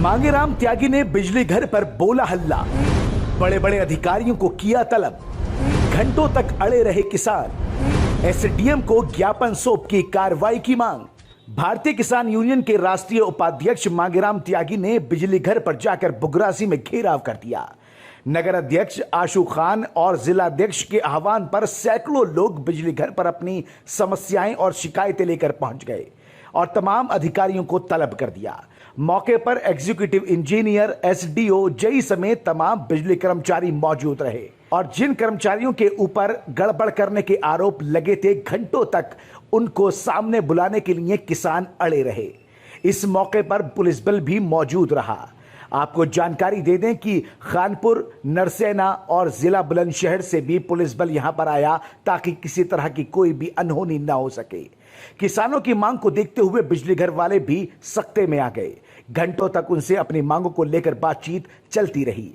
मांगेराम त्यागी ने बिजली घर पर बोला हल्ला, बड़े बड़े अधिकारियों को किया तलब, घंटों तक अड़े रहे किसान, एसडीएम को ज्ञापन सौंप की कार्रवाई की मांग। भारतीय किसान यूनियन के राष्ट्रीय उपाध्यक्ष मांगेराम त्यागी ने बिजली घर पर जाकर बुगरासी में घेराव कर दिया। नगर अध्यक्ष आशू खान और जिलाध्यक्ष के आह्वान पर सैकड़ों लोग बिजली घर पर अपनी समस्याएं और शिकायतें लेकर पहुंच गए और तमाम अधिकारियों को तलब कर दिया। मौके पर एग्जीक्यूटिव इंजीनियर, एसडीओ, जेई समेत तमाम बिजली कर्मचारी मौजूद रहे और जिन कर्मचारियों के ऊपर गड़बड़ करने के आरोप लगे थे, घंटों तक उनको सामने बुलाने के लिए किसान अड़े रहे। इस मौके पर पुलिस बल भी मौजूद रहा। आपको जानकारी दे दें कि खानपुर, नरसेना और जिला बुलंदशहर से भी पुलिस बल यहां पर आया ताकि किसी तरह की कोई भी अनहोनी ना हो सके। किसानों की मांग को देखते हुए बिजली घर वाले भी सख्ते में आ गए। घंटों तक उनसे अपनी मांगों को लेकर बातचीत चलती रही।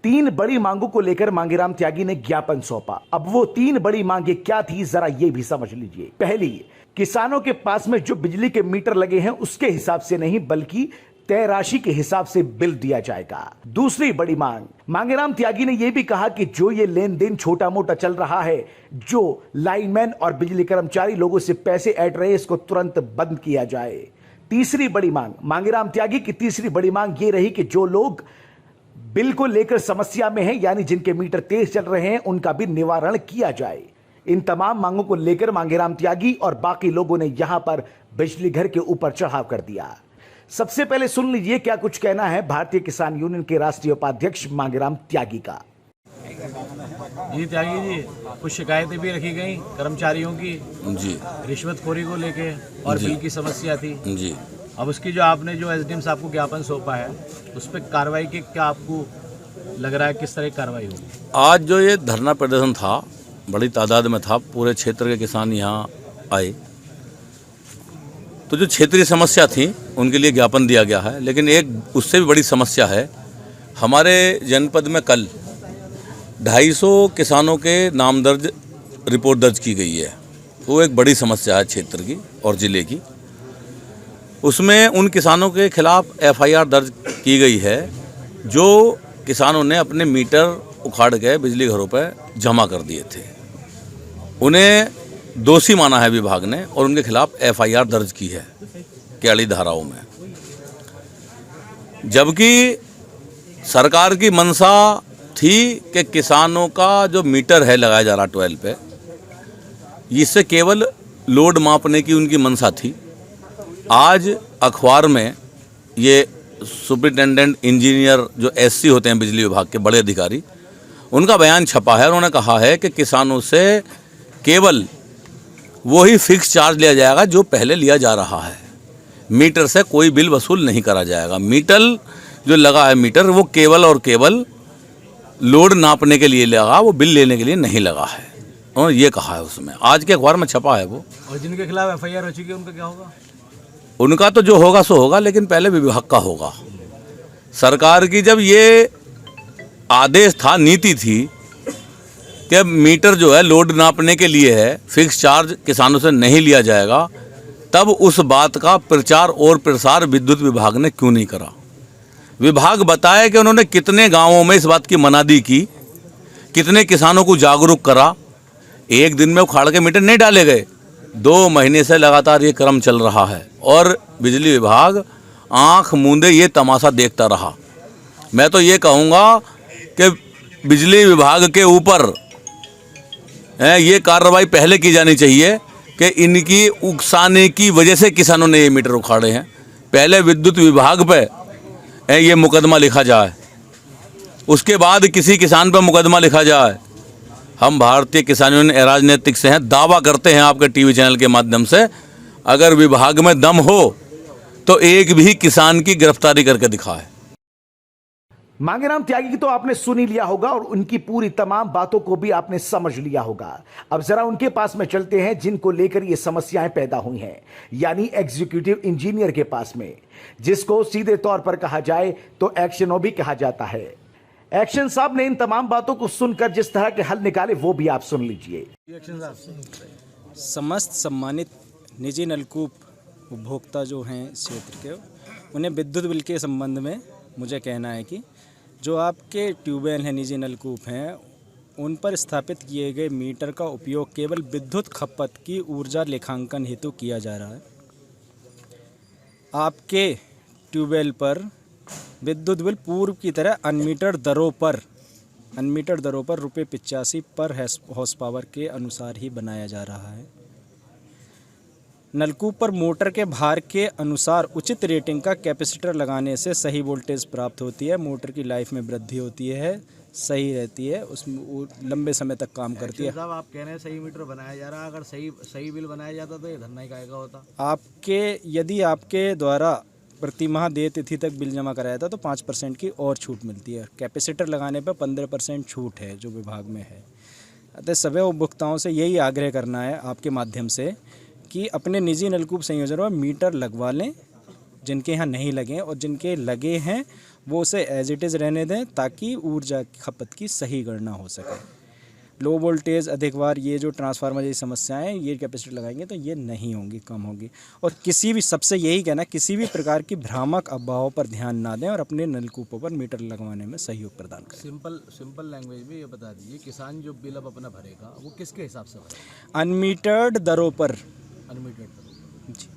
3 बड़ी मांगों को लेकर मांगेराम त्यागी ने ज्ञापन सौंपा। अब वो 3 बड़ी मांगे क्या थी, जरा ये भी समझ लीजिए। पहली, किसानों के पास में जो बिजली के मीटर लगे हैं उसके हिसाब से नहीं बल्कि तय राशि के हिसाब से बिल दिया जाएगा। दूसरी बड़ी मांग, मांगेराम त्यागी ने यह भी कहा कि जो ये लेन देन छोटा मोटा चल रहा है, जो लाइनमैन और बिजली कर्मचारी लोगों से पैसे ऐंठ रहे, इसको तुरंत बंद किया जाए। तीसरी बड़ी मांग, मांगेराम त्यागी की तीसरी बड़ी मांग ये रही कि जो लोग बिल को लेकर समस्या में हैं, यानी जिनके मीटर तेज चल रहे हैं, उनका भी निवारण किया जाए। इन तमाम मांगों को लेकर मांगेराम त्यागी और बाकी लोगों ने यहां पर बिजली घर के ऊपर चढ़ाव कर दिया। सबसे पहले सुन लीजिए क्या कुछ कहना है भारतीय किसान यूनियन के राष्ट्रीय उपाध्यक्ष मांगेराम त्यागी का। जी त्यागी जी, कुछ शिकायतें भी रखी गई कर्मचारियों की जी, रिश्वतखोरी को लेके और बिल की समस्या थी जी। अब उसकी जो आपने जो एसडीएम साहब को ज्ञापन सौंपा है, उस पर कार्रवाई की क्या आपको लग रहा है, किस तरह की कार्रवाई होगी? आज जो ये धरना प्रदर्शन था, बड़ी तादाद में था, पूरे क्षेत्र के किसान यहाँ आए, तो जो क्षेत्रीय समस्या थी उनके लिए ज्ञापन दिया गया है। लेकिन एक उससे भी बड़ी समस्या है, हमारे जनपद में कल 250 किसानों के नाम दर्ज रिपोर्ट दर्ज की गई है। वो एक बड़ी समस्या है क्षेत्र की और ज़िले की। उसमें उन किसानों के खिलाफ एफआईआर दर्ज की गई है जो किसानों ने अपने मीटर उखाड़ के बिजली घरों पर जमा कर दिए थे। उन्हें दोषी माना है विभाग ने और उनके खिलाफ एफआईआर दर्ज की है कैड़ी धाराओं में। जबकि सरकार की मंशा थी कि किसानों का जो मीटर है लगाया जा रहा 12 पे, इससे केवल लोड मापने की उनकी मंशा थी। आज अखबार में ये सुपरिटेंडेंट इंजीनियर जो एससी होते हैं बिजली विभाग के बड़े अधिकारी, उनका बयान छपा है। उन्होंने कहा है कि किसानों से केवल वही फिक्स चार्ज लिया जाएगा जो पहले लिया जा रहा है। मीटर से कोई बिल वसूल नहीं करा जाएगा। मीटर जो लगा है, मीटर वो केवल और केवल लोड नापने के लिए लगा, वो बिल लेने के लिए नहीं लगा है। उन्होंने ये कहा है उसमें, आज के अखबार में छपा है वो। और जिनके खिलाफ एफआईआर हो चुकी है उनका क्या होगा? उनका तो जो होगा सो होगा, लेकिन पहले विभाग का होगा। सरकार की जब ये आदेश था, नीति थी कि मीटर जो है लोड नापने के लिए है, फिक्स चार्ज किसानों से नहीं लिया जाएगा, तब उस बात का प्रचार और प्रसार विद्युत विभाग ने क्यों नहीं करा? विभाग बताए कि उन्होंने कितने गांवों में इस बात की मनादी की, कितने किसानों को जागरूक करा। एक दिन में उखाड़ के मीटर नहीं डाले गए, 2 महीने से लगातार ये क्रम चल रहा है और बिजली विभाग आंख मूंदे ये तमाशा देखता रहा। मैं तो ये कहूँगा कि बिजली विभाग के ऊपर ये कार्रवाई पहले की जानी चाहिए कि इनकी उकसाने की वजह से किसानों ने ये मीटर उखाड़े हैं। पहले विद्युत विभाग पे ये मुकदमा लिखा जाए, उसके बाद किसी किसान पर मुकदमा लिखा जाए। हम भारतीय किसान यूनियन राजनीतिक से हैं, दावा करते हैं आपके टीवी चैनल के माध्यम से, अगर विभाग में दम हो तो एक भी किसान की गिरफ्तारी करके दिखाए। मांगेराम त्यागी की तो आपने सुन ही लिया होगा और उनकी पूरी तमाम बातों को भी आपने समझ लिया होगा। अब जरा उनके पास में चलते हैं जिनको लेकर ये समस्याएं पैदा हुई हैं, यानी एग्जीक्यूटिव इंजीनियर के पास में, जिसको सीधे तौर पर कहा जाए तो एक्शनो भी कहा जाता है। एक्शन साहब ने इन तमाम बातों को सुनकर जिस तरह के हल निकाले वो भी आप सुन लीजिए। समस्त सम्मानित निजी नलकूप उपभोक्ता जो हैं इस क्षेत्र के, उन्हें विद्युत बिल के संबंध में मुझे कहना है कि जो आपके ट्यूबवेल हैं, निजी नलकूप हैं, उन पर स्थापित किए गए मीटर का उपयोग केवल विद्युत खपत की ऊर्जा लेखांकन हेतु किया जा रहा है। आपके ट्यूबवेल पर विद्युत बिल पूर्व की तरह अनमीटर दरों पर ₹85 पर हॉर्स पावर के अनुसार ही बनाया जा रहा है। नलकूप पर मोटर के भार के अनुसार उचित रेटिंग का कैपेसिटर लगाने से सही वोल्टेज प्राप्त होती है, मोटर की लाइफ में वृद्धि होती है, सही रहती है, उसमें वो लंबे समय तक काम करती है। साहब आप कह रहे हैं सही मीटर बनाया जा रहा है, अगर सही बिल बनाया जाता तो ये धरना ही काहे का होता? यदि आपके द्वारा प्रति माह देय तिथि तक बिल जमा कराया था तो 5% की और छूट मिलती है। कैपेसिटर लगाने पर 15% छूट है जो विभाग में है। अतः सभी उपभोक्ताओं से यही आग्रह करना है आपके माध्यम से कि अपने निजी नलकूप संयोजनों में मीटर लगवा लें, जिनके यहाँ नहीं लगे, और जिनके लगे हैं वो उसे एज इट इज़ रहने दें ताकि ऊर्जा की खपत की सही गणना हो सके। लो वोल्टेज अधिकवार ये जो ट्रांसफार्मर जैसी समस्याएं, ये कैपेसिटर लगाएंगे तो ये नहीं होंगी, कम होगी। और सबसे यही कहना, किसी भी प्रकार की भ्रामक अफवाहों पर ध्यान ना दें और अपने नलकूपों पर मीटर लगवाने में सहयोग प्रदान करें। सिंपल लैंग्वेज में ये बता दीजिए, किसान जो बिल अब अपना भरेगा वो किसके हिसाब से भरेगा? अनमीटर्ड दरों पर। अनमीटर्ड जी।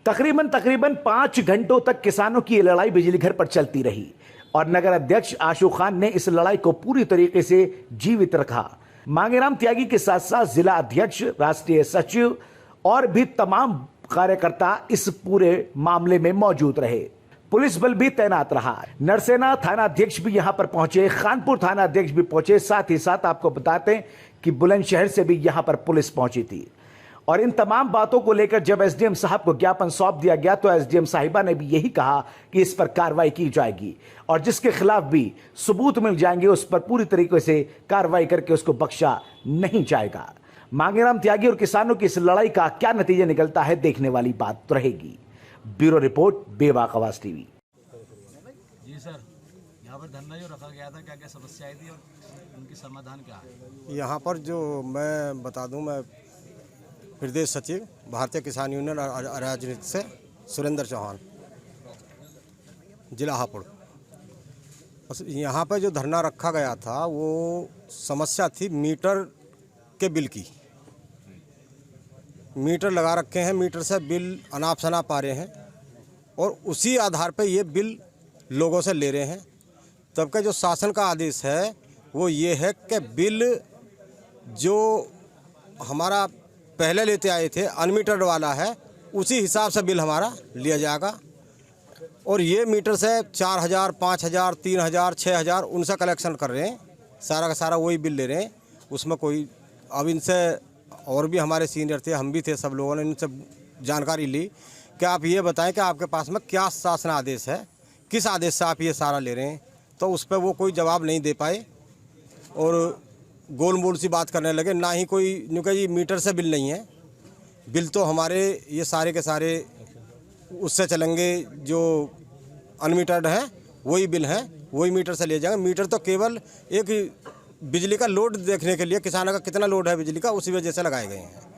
तकरीबन 5 घंटों तक किसानों की ये लड़ाई बिजली घर पर चलती रही और नगर अध्यक्ष आशू खान ने इस लड़ाई को पूरी तरीके से जीवित रखा। मांगेराम त्यागी के साथ साथ जिला अध्यक्ष, राष्ट्रीय सचिव और भी तमाम कार्यकर्ता इस पूरे मामले में मौजूद रहे। पुलिस बल भी तैनात रहा। नरसेना थाना अध्यक्ष भी यहां पर पहुंचे, खानपुर थाना अध्यक्ष भी पहुंचे। साथ ही साथ आपको बताते हैं कि बुलंदशहर से भी यहां पर पुलिस पहुंची थी। और इन तमाम बातों को लेकर जब एसडीएम साहब को ज्ञापन सौंप दिया गया तो एसडीएम साहिबा ने भी यही कहा कि इस पर कार्रवाई की जाएगी और जिसके खिलाफ भी सबूत मिल जाएंगे उस पर पूरी तरीके से कार्रवाई करके उसको बख्शा नहीं जाएगा। मांगेराम त्यागी और किसानों की इस लड़ाई का क्या नतीजा निकलता है, देखने वाली बात रहेगी। ब्यूरो रिपोर्ट, बेबाक आवाज टीवी। जी सर, यहाँ पर धरना जो रखा गया था, क्या क्या समस्या आई थी और उनकी समाधान क्या है? यहाँ पर जो मैं बता दूं, मैं प्रदेश सचिव भारतीय किसान यूनियन राजनीति से सुरेंद्र चौहान, जिला हापुड़। बस यहाँ पर जो धरना रखा गया था वो समस्या थी मीटर के बिल की। मीटर लगा रखे हैं, मीटर से बिल अनाप शनाप आ रहे हैं और उसी आधार पर ये बिल लोगों से ले रहे हैं। तब का जो शासन का आदेश है वो ये है कि बिल जो हमारा पहले लेते आए थे अनमीटर्ड वाला है, उसी हिसाब से बिल हमारा लिया जाएगा। और ये मीटर से 4000, 5000, 3000, 6000 उनसे कलेक्शन कर रहे हैं, सारा का सारा वही बिल ले रहे हैं। उसमें कोई, अब इनसे और भी हमारे सीनियर थे, हम भी थे, सब लोगों ने इनसे जानकारी ली कि आप ये बताएं कि आपके पास में क्या शासन आदेश है, किस आदेश से आप ये सारा ले रहे हैं। तो उस पर वो कोई जवाब नहीं दे पाए और गोल मोल सी बात करने लगे। ना ही कोई नुका जी मीटर से बिल नहीं है, बिल तो हमारे ये सारे के सारे उससे चलेंगे जो अनमीटर्ड हैं, वही बिल हैं, वही मीटर से ले जाएंगे। मीटर तो केवल एक बिजली का लोड देखने के लिए, किसानों का कितना लोड है बिजली का, उसी वजह से लगाए गए हैं।